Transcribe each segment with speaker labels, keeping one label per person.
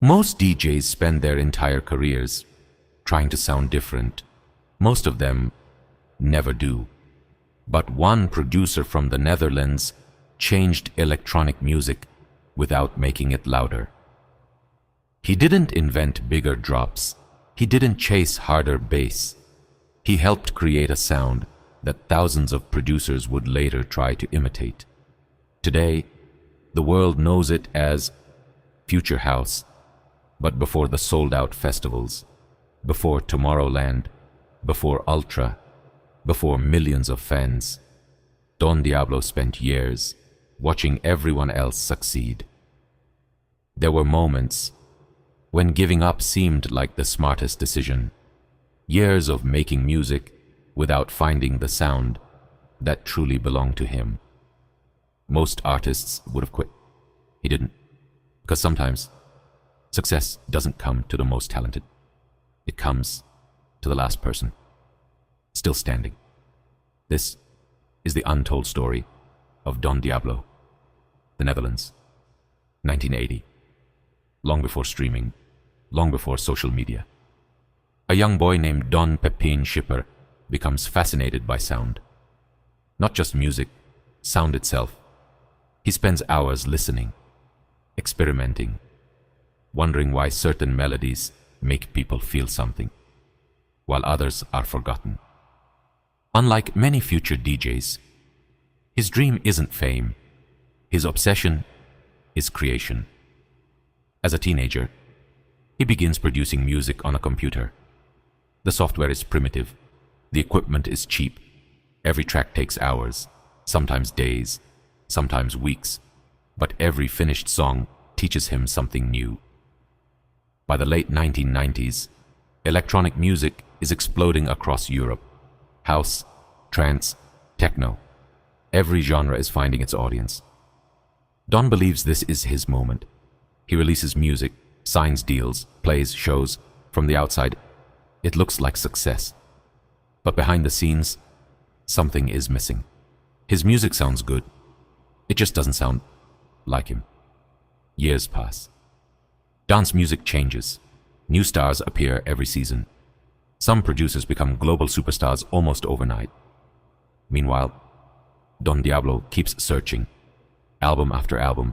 Speaker 1: Most DJs spend their entire careers trying to sound different. Most of them never do. But one producer from the Netherlands changed electronic music without making it louder. He didn't invent bigger drops. He didn't chase harder bass. He helped create a sound that thousands of producers would later try to imitate. Today, the world knows it as Future House, but before the sold-out festivals, before Tomorrowland, before Ultra, before millions of fans, Don Diablo spent years watching everyone else succeed. There were moments when giving up seemed like the smartest decision. Years of making music without finding the sound that truly belonged to him. Most artists would have quit. He didn't. Because sometimes success doesn't come to the most talented. It comes to the last person, still standing. This is the untold story of Don Diablo, the Netherlands, 1980. Long before streaming, long before social media. A young boy named Don Pepijn Schipper becomes fascinated by sound. Not just music, sound itself. He spends hours listening, experimenting, wondering why certain melodies make people feel something, while others are forgotten. Unlike many future DJs, his dream isn't fame. His obsession is creation. As a teenager, he begins producing music on a computer. The software is primitive. The equipment is cheap. Every track takes hours, sometimes days, sometimes weeks, but every finished song teaches him something new. By the late 1990s, electronic music is exploding across Europe. House, trance, techno. Every genre is finding its audience. Don believes this is his moment. He releases music, signs deals, plays shows. From the outside, it looks like success. But behind the scenes, something is missing. His music sounds good. It just doesn't sound like him. Years pass. Dance music changes. New stars appear every season. Some producers become global superstars almost overnight. Meanwhile, Don Diablo keeps searching, album after album,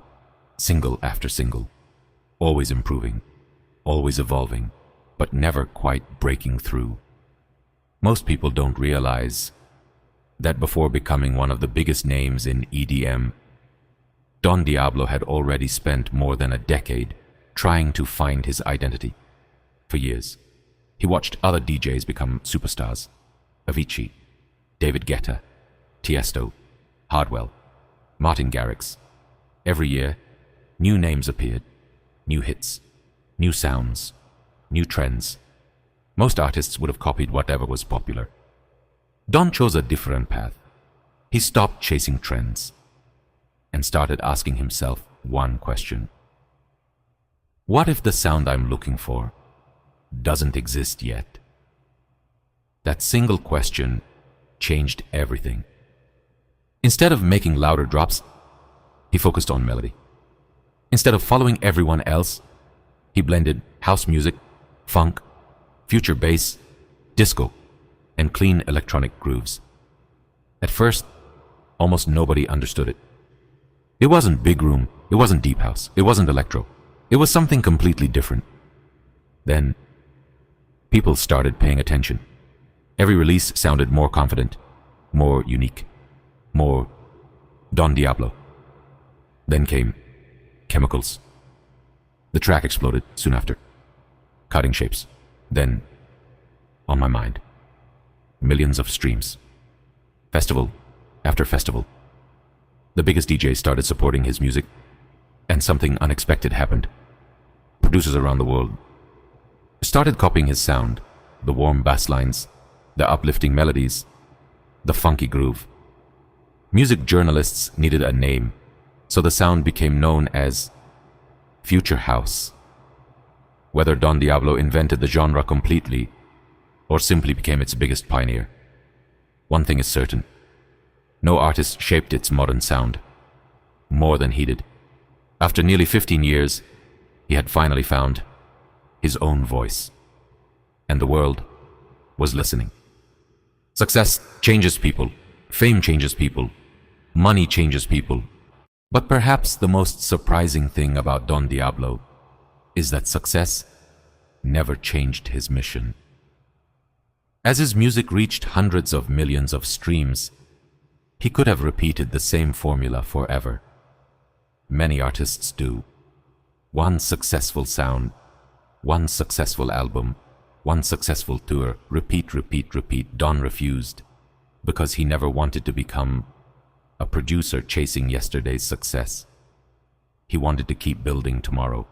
Speaker 1: single after single, always improving, always evolving, but never quite breaking through. Most people don't realize that before becoming one of the biggest names in EDM, Don Diablo had already spent more than a decade trying to find his identity. For years, he watched other DJs become superstars. Avicii, David Guetta, Tiesto, Hardwell, Martin Garrix. Every year, new names appeared, new hits, new sounds, new trends. Most artists would have copied whatever was popular. Don chose a different path. He stopped chasing trends and started asking himself one question. What if the sound I'm looking for doesn't exist yet? That single question changed everything. Instead of making louder drops, he focused on melody. Instead of following everyone else, he blended house music, funk, future bass, disco, and clean electronic grooves. At first, almost nobody understood it. It wasn't big room, it wasn't deep house, it wasn't electro. It was something completely different. Then, people started paying attention. Every release sounded more confident, more unique, more Don Diablo. Then came Chemicals. The track exploded soon after. Cutting Shapes. Then, On My Mind. Millions of streams. Festival after festival. The biggest DJs started supporting his music, and something unexpected happened. Producers around the world started copying his sound, the warm bass lines, the uplifting melodies, the funky groove. Music journalists needed a name, so the sound became known as Future House. Whether Don Diablo invented the genre completely or simply became its biggest pioneer, one thing is certain: no artist shaped its modern sound more than he did. After nearly 15 years, He had finally found his own voice, and the world was listening. Success changes people, fame changes people, money changes people. But perhaps the most surprising thing about Don Diablo is that success never changed his mission. As his music reached hundreds of millions of streams, he could have repeated the same formula forever. Many artists do. One successful sound, one successful album, one successful tour, repeat, repeat, repeat. Don refused because he never wanted to become a producer chasing yesterday's success. He wanted to keep building tomorrow.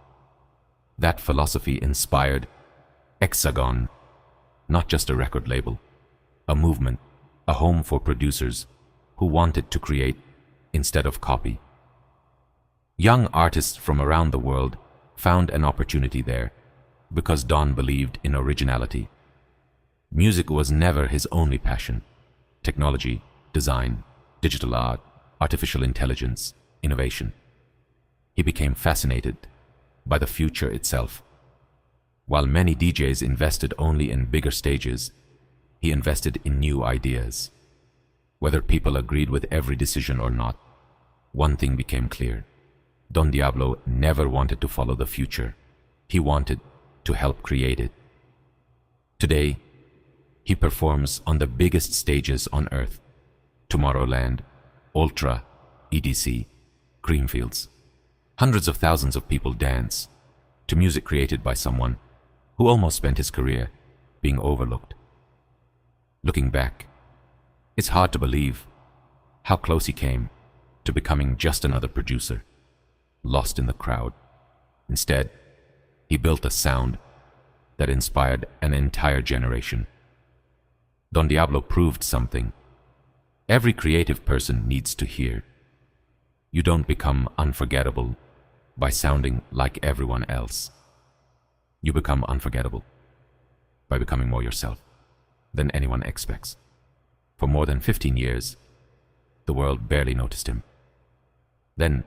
Speaker 1: That philosophy inspired HEXAGON, not just a record label, a movement, a home for producers who wanted to create instead of copy. Young artists from around the world found an opportunity there because Don believed in originality. Music was never his only passion. Technology, design, digital art, artificial intelligence, innovation. He became fascinated by the future itself. While many DJs invested only in bigger stages, he invested in new ideas. Whether people agreed with every decision or not, one thing became clear. Don Diablo never wanted to follow the future. He wanted to help create it. Today, he performs on the biggest stages on earth: Tomorrowland, Ultra, EDC, Creamfields. Hundreds of thousands of people dance to music created by someone who almost spent his career being overlooked. Looking back, it's hard to believe how close he came to becoming just another producer, lost in the crowd. Instead, he built a sound that inspired an entire generation. Don Diablo proved something every creative person needs to hear. You don't become unforgettable by sounding like everyone else. You become unforgettable by becoming more yourself than anyone expects. For more than 15 years, the world barely noticed him. Then,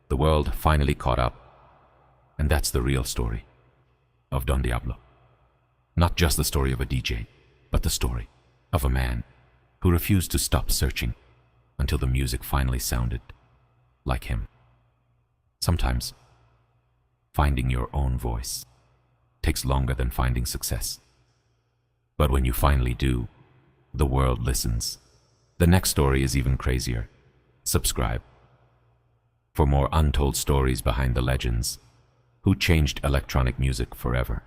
Speaker 1: the world finally caught up, and that's the real story of Don Diablo. Not just the story of a DJ, but the story of a man who refused to stop searching until the music finally sounded like him. Sometimes, finding your own voice takes longer than finding success. But when you finally do, the world listens. The next story is even crazier. Subscribe for more untold stories behind the legends who changed electronic music forever.